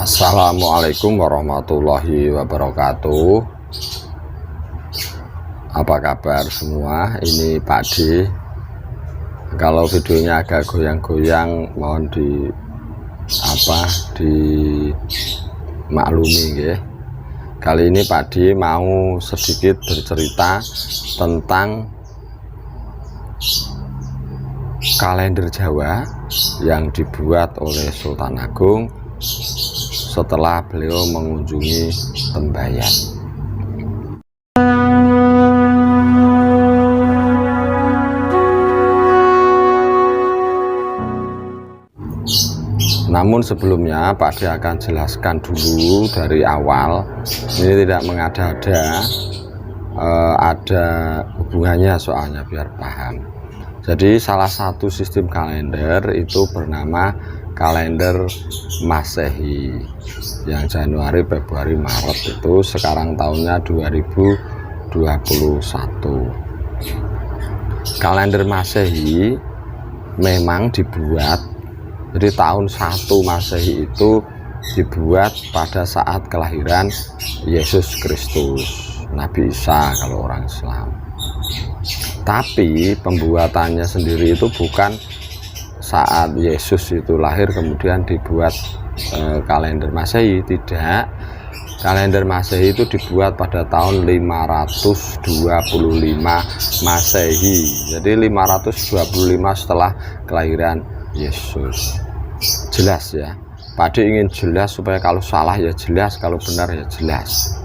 Assalamualaikum warahmatullahi wabarakatuh. Apa kabar semua? Ini Pak D. Kalau videonya agak goyang-goyang mohon dimaklumi ya. Kali ini Pak D mau sedikit bercerita tentang kalender Jawa yang dibuat oleh Sultan Agung setelah beliau mengunjungi Tembayan. Namun sebelumnya Pak D akan jelaskan dulu dari awal. Ini tidak mengada-ada, ada hubungannya soalnya biar paham. Jadi salah satu sistem kalender itu bernama kalender Masehi yang Januari, Februari, Maret itu sekarang tahunnya 2021. Kalender Masehi memang dibuat, jadi tahun 1 Masehi itu dibuat pada saat kelahiran Yesus Kristus, Nabi Isa kalau orang Islam. Tapi pembuatannya sendiri itu bukan saat Yesus itu lahir kemudian dibuat kalender Masehi, tidak. Kalender Masehi itu dibuat pada tahun 525 Masehi. Jadi 525 setelah kelahiran Yesus. Jelas ya, Pak D ingin jelas supaya kalau salah ya jelas, kalau benar ya jelas.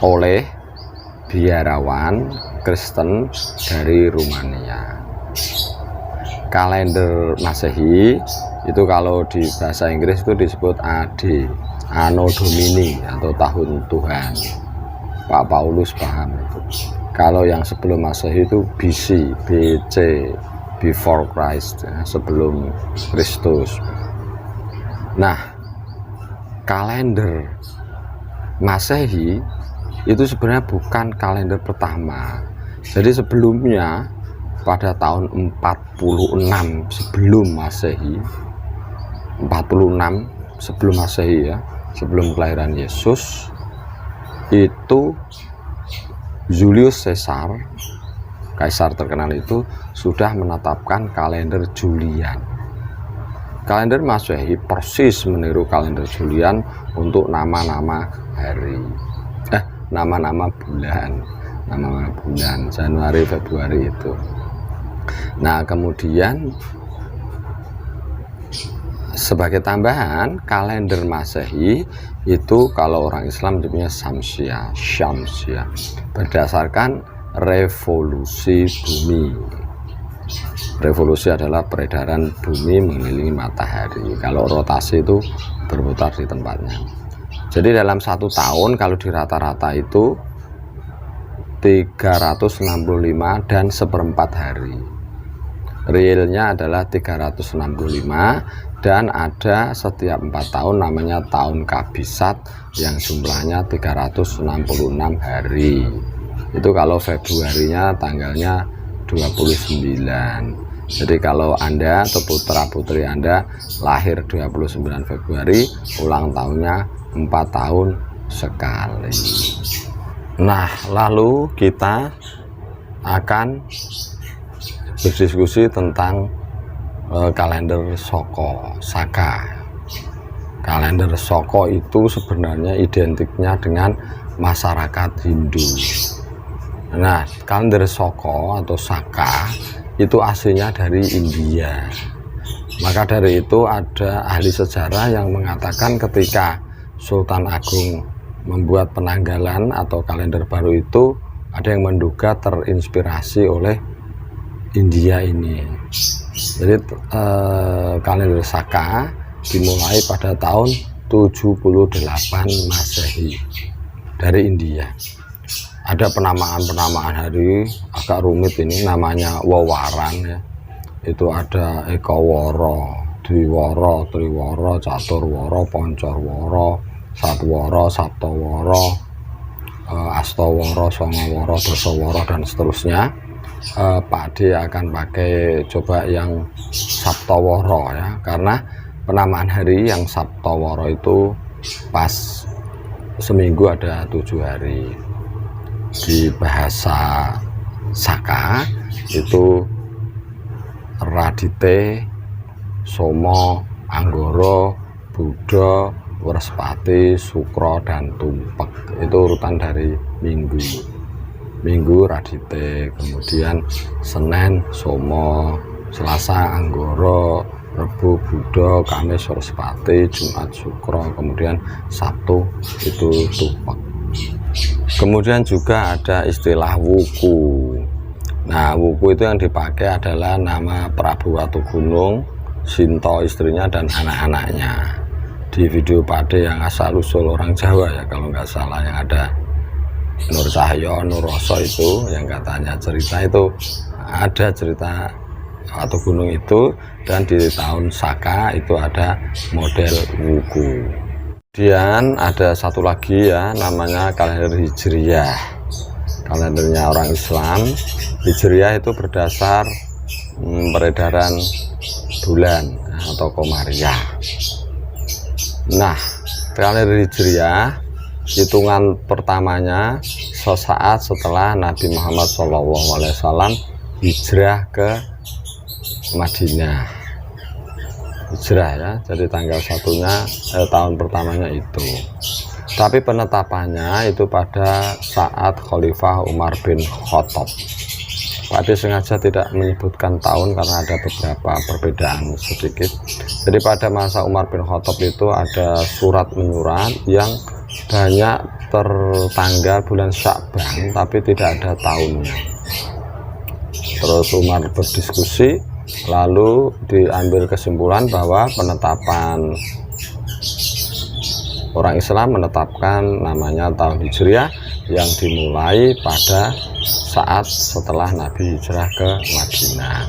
Oleh biarawan Kristen dari Rumania. Kalender Masehi itu kalau di bahasa Inggris itu disebut AD, Anno Domini atau tahun Tuhan. Pak Paulus paham itu. Kalau yang sebelum Masehi itu BC, before Christ, ya, sebelum Kristus. Nah, kalender Masehi itu sebenarnya bukan kalender pertama. Jadi sebelumnya pada tahun 46 sebelum Masehi, 46 sebelum Masehi ya, sebelum kelahiran Yesus, itu Julius Caesar, kaisar terkenal itu sudah menetapkan kalender Julian. Kalender Masehi persis meniru kalender Julian untuk nama-nama hari, nama-nama bulan, Januari, Februari itu. Nah, kemudian sebagai tambahan kalender Masehi itu kalau orang Islam punya Syamsiah berdasarkan revolusi bumi. Revolusi adalah peredaran bumi mengelilingi matahari. Kalau rotasi itu berputar di tempatnya. Jadi dalam 1 tahun kalau di rata-rata itu 365 dan seperempat hari. Realnya adalah 365 dan ada setiap 4 tahun namanya tahun kabisat yang jumlahnya 366 hari. Itu kalau Februarinya tanggalnya 29. Jadi kalau Anda atau putra-putri Anda lahir 29 Februari, ulang tahunnya 4 tahun sekali. Nah, lalu kita akan berdiskusi tentang kalender Saka. Kalender Saka itu sebenarnya identiknya dengan masyarakat Hindu. Nah, kalender Saka atau Saka itu aslinya dari India. Maka dari itu ada ahli sejarah yang mengatakan ketika Sultan Agung membuat penanggalan atau kalender baru itu, ada yang menduga terinspirasi oleh India ini. Jadi kalender Saka dimulai pada tahun 78 Masehi dari India. Ada penamaan hari agak rumit ini, namanya Wewaran ya. Itu ada Ekawara, Dwiwara, Triwara, Caturwara, Pancarwara, Satwara, Saptawara, Astawara, Songawara, Dasawara dan seterusnya. Pak D akan pakai coba yang Saptawara ya, karena penamaan hari yang Saptawara itu pas seminggu ada 7 hari. Di bahasa Saka itu Radite, Somo, Anggoro, Buddha, Wrespati, Sukro, dan Tumpek. Itu urutan dari minggu. Minggu Radite, kemudian Senin Somo, Selasa Anggoro, Rebu Buddha, Kamis Wrespati, Jumat Sukro, kemudian Sabtu itu Tumpek. Kemudian juga ada istilah wuku. Nah, wuku itu yang dipakai adalah nama Prabu Watugunung, Sinto istrinya, dan anak-anaknya. Di video Pade yang asal-usul orang Jawa ya, kalau nggak salah, yang ada Nur Cahyo, Nur Roso itu, yang katanya cerita itu, ada cerita Watugunung itu, dan di tahun Saka itu ada model wuku. Kemudian ada satu lagi ya, namanya kalender Hijriyah. Kalendernya orang Islam. Hijriyah itu berdasar peredaran bulan atau komariah. Nah, kalender Hijriyah hitungan pertamanya sesaat setelah Nabi Muhammad SAW hijrah ke Madinah. Hijrah ya, jadi tanggal satunya tahun pertamanya itu. Tapi penetapannya itu pada saat Khalifah Umar bin Khattab. Pak sengaja tidak menyebutkan tahun karena ada beberapa perbedaan sedikit. Jadi pada masa Umar bin Khattab itu ada surat menyurat yang banyak tertanggal bulan Sya'ban tapi tidak ada tahunnya. Terus Umar berdiskusi, lalu diambil kesimpulan bahwa penetapan orang Islam menetapkan namanya tahun Hijriah yang dimulai pada saat setelah Nabi hijrah ke Madinah.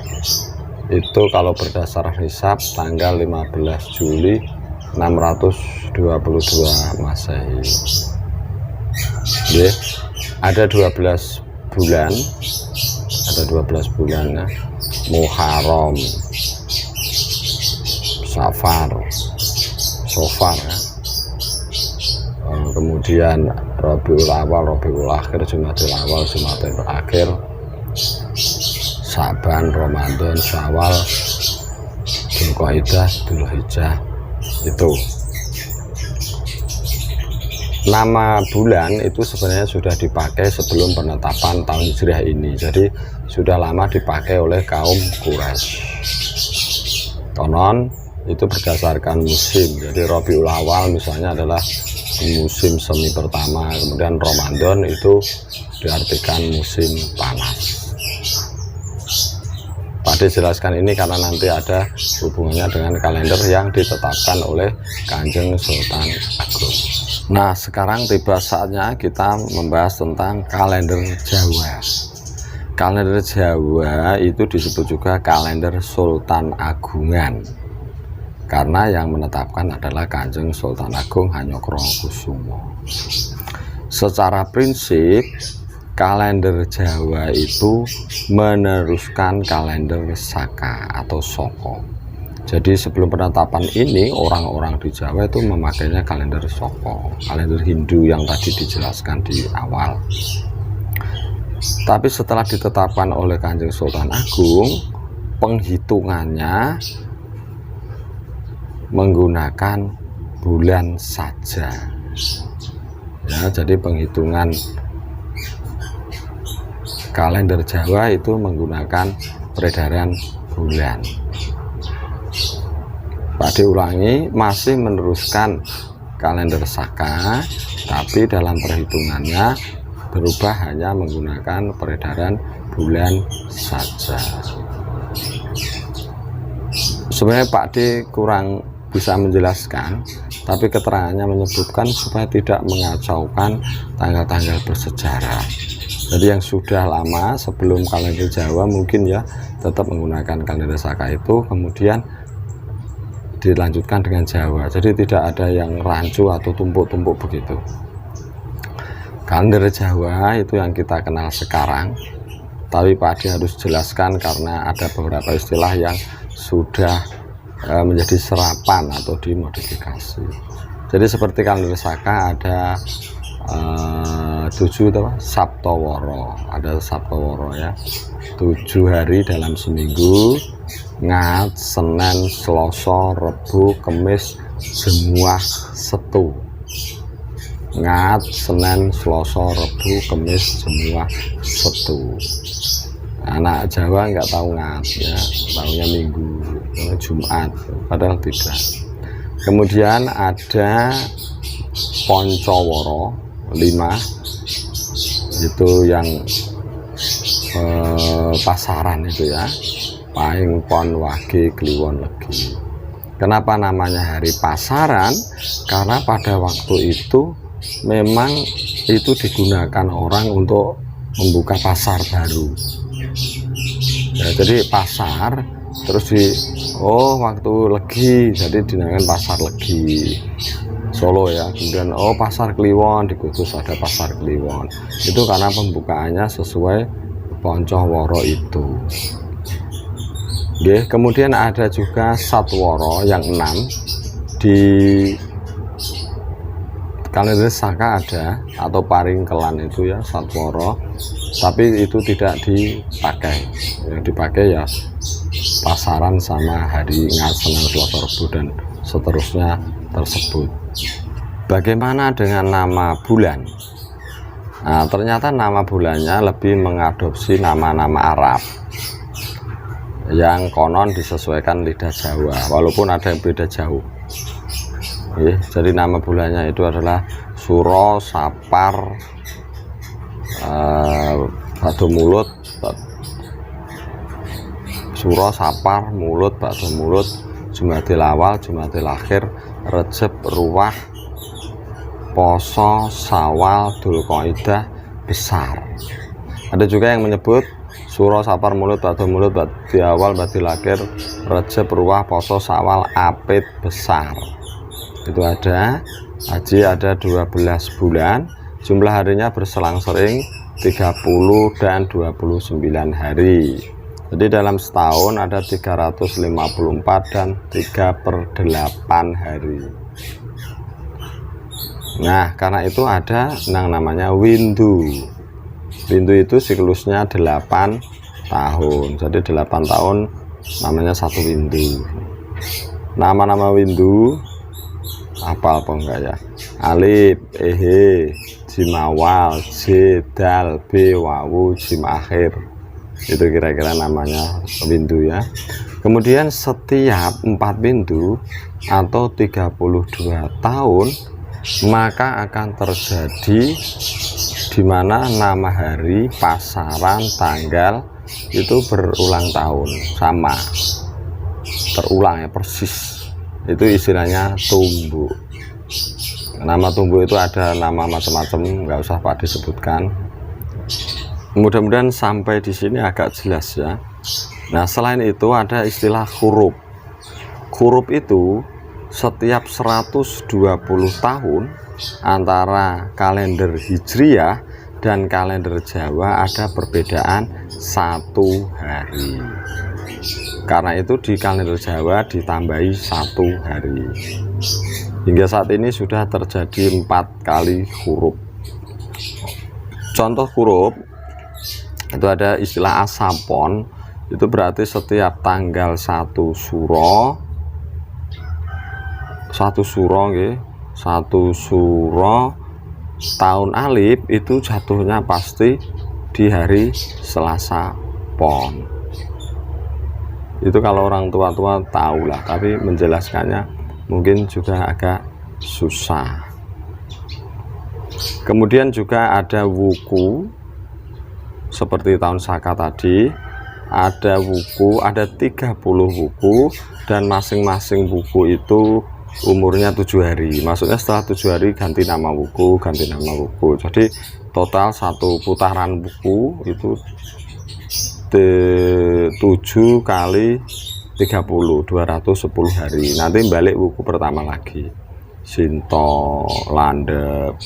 Itu kalau berdasar hisab tanggal 15 Juli 622 Masehi. Oke, ada 12 bulan, ada 12 bulan ya. Muharram, Safar, Sofar ya. Kemudian Rabiul Awal, Rabiul Akhir, Jumadil Awal, Jumadil Akhir, Saban, Ramadan, Syawal, Dzulqa'dah, Dzulhijjah. Itu nama bulan itu sebenarnya sudah dipakai sebelum penetapan tahun Hijriah ini. Jadi sudah lama dipakai oleh kaum Quraisy. Konon itu berdasarkan musim. Jadi Rabiul Awal misalnya adalah musim semi pertama, kemudian Ramadan itu diartikan musim panas. Pak jelaskan ini karena nanti ada hubungannya dengan kalender yang ditetapkan oleh Kanjeng Sultan Agung. Nah, sekarang tiba saatnya kita membahas tentang kalender Jawa. Kalender Jawa itu disebut juga kalender Sultan Agungan, karena yang menetapkan adalah Kanjeng Sultan Agung Hanyokrokusumo. Secara prinsip, kalender Jawa itu meneruskan kalender Saka atau Soko. Jadi sebelum penetapan ini, orang-orang di Jawa itu memakainya kalender Soko, kalender Hindu yang tadi dijelaskan di awal. Tapi setelah ditetapkan oleh Kanjeng Sultan Agung, penghitungannya menggunakan bulan saja. Ya, jadi penghitungan kalender Jawa itu menggunakan peredaran bulan. Pak diulangi, masih meneruskan kalender Saka, tapi dalam perhitungannya berubah hanya menggunakan peredaran bulan saja. Sebenarnya Pak D kurang bisa menjelaskan, tapi keterangannya menyebutkan supaya tidak mengacaukan tanggal-tanggal bersejarah. Jadi yang sudah lama sebelum kalender Jawa mungkin ya tetap menggunakan kalender Saka itu, kemudian dilanjutkan dengan Jawa. Jadi tidak ada yang rancu atau tumpuk-tumpuk begitu. Kalender Jawa itu yang kita kenal sekarang, tapi Pak Adi harus jelaskan karena ada beberapa istilah yang sudah menjadi serapan atau dimodifikasi. Jadi seperti kalender Saka ada 7 Saptoworo, ada Saptoworo ya, 7 hari dalam seminggu: Ngat, Senin, Selasa, Rebu, Kamis, Jemuah, Setu. Ngat, Senin, Selasa, Rebu, Kamis, Jemuah, Setu. Anak Jawa nggak tahu ngat ya, tahunya Minggu, Jumat, padahal tidak. Kemudian ada Poncoworo 5, itu yang pasaran itu ya, Pahing, Pon, Wage, Kliwon, Legi. Kenapa namanya hari pasaran? Karena pada waktu itu memang itu digunakan orang untuk membuka pasar baru ya, jadi pasar terus waktu Legi jadi dinamakan pasar Legi Solo ya. Kemudian pasar Kliwon di Kudus ada pasar Kliwon, itu karena pembukaannya sesuai Poncoworo itu. Oke, kemudian ada juga Satworo yang 6 di kalender Saka ada, atau Paringkelan itu ya, Satworo, tapi itu tidak dipakai. Yang dipakai ya pasaran sama hari Ngat, Senin, Selasa, Rebu dan seterusnya tersebut. Bagaimana dengan nama bulan? Nah, ternyata nama bulannya lebih mengadopsi nama-nama Arab yang konon disesuaikan lidah Jawa, walaupun ada yang beda jauh. Jadi nama bulannya itu adalah Suro, Sapar, Bado Mulut, Suro, Sapar, Mulut, Bado Mulut, Jumadil Awal, Jumadil Akhir, Rejeb, Ruwah, Poso, Sawal, Dzulqa'dah, Besar. Ada juga yang menyebut Suro, Sapar, Mulut, Bado Mulut, Badi Awal, Badil Akhir, Rejeb, Ruwah, Poso, Sawal, Apit, Besar. Itu ada. Haji ada 12 bulan, jumlah harinya berselang-sering 30 dan 29 hari. Jadi dalam setahun ada 354 dan 3/8 hari. Nah, karena itu ada yang namanya windu. Windu itu siklusnya 8 tahun. Jadi 8 tahun namanya satu windu. Nama-nama windu apa enggak ya? Alif, Ehe, Jim awal, J, Dal, B, Wawu, Jim akhir. Itu kira-kira namanya windu ya. Kemudian setiap 4 windu atau 32 tahun maka akan terjadi di mana nama hari, pasaran, tanggal itu berulang tahun, sama terulang ya, persis. Itu istilahnya tumbuh. Nama tumbuh itu ada nama macam-macam, nggak usah Pak disebutkan. Mudah-mudahan sampai di sini agak jelas ya. Nah, selain itu ada istilah huruf. Huruf itu setiap 120 tahun antara kalender Hijriah dan kalender Jawa ada perbedaan 1 hari. Karena itu di kalender Jawa ditambahi 1 hari. Hingga saat ini sudah terjadi 4 kali huruf. Contoh huruf itu ada istilah asapon, itu berarti setiap tanggal 1 Suro, 1 Suro tahun Alif itu jatuhnya pasti di hari Selasa Pon. Itu kalau orang tua-tua tahu lah, tapi menjelaskannya mungkin juga agak susah. Kemudian juga ada wuku, seperti tahun Saka tadi, ada wuku, ada 30 wuku, dan masing-masing wuku itu umurnya 7 hari. Maksudnya setelah 7 hari ganti nama wuku, ganti nama wuku. Jadi total 1 putaran wuku itu 7 kali 30, 210 hari. Nanti balik wuku pertama lagi. Sinto, Landep,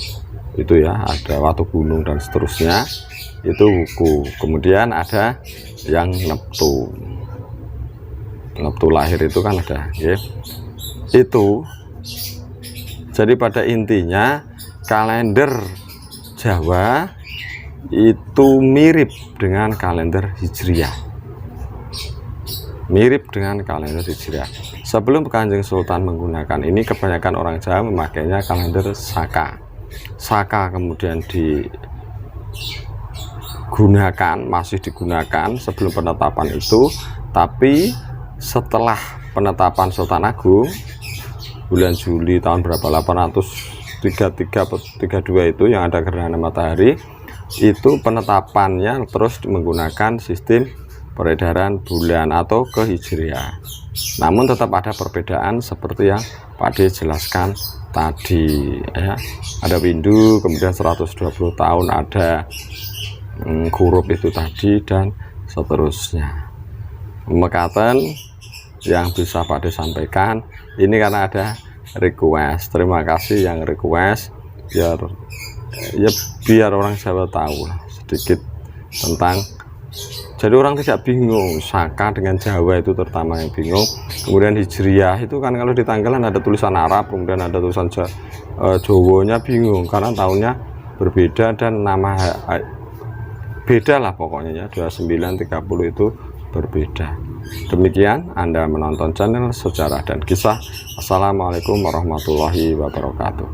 itu ya, ada Watu Gunung dan seterusnya, itu wuku. Kemudian ada yang Neptun. waktu lahir itu kan ada ya. Itu jadi pada intinya kalender Jawa itu mirip dengan kalender Hijriah, mirip dengan kalender Hijriah. Sebelum Kanjeng Sultan menggunakan ini, kebanyakan orang Jawa memakainya kalender Saka. Saka kemudian digunakan, masih digunakan sebelum penetapan itu, tapi setelah penetapan Sultan Agung bulan Juli tahun berapa, 833-32 itu yang ada gerhana matahari, itu penetapannya terus menggunakan sistem peredaran bulan atau ke Hijriah. Namun tetap ada perbedaan seperti yang Pak D jelaskan tadi ya. Ada windu, kemudian 120 tahun ada huruf itu tadi, dan seterusnya. Mekaten yang bisa Pak D sampaikan ini karena ada request. Terima kasih yang request, biar orang Jawa tahu sedikit tentang, jadi orang tidak bingung. Saka dengan Jawa itu terutama yang bingung. Kemudian Hijriah itu kan kalau di tanggalan ada tulisan Arab, kemudian ada tulisan Jawanya, bingung karena tahunnya berbeda dan nama beda lah pokoknya ya, 29 30 itu berbeda. Demikian Anda menonton channel Sejarah dan Kisah. Assalamualaikum warahmatullahi wabarakatuh.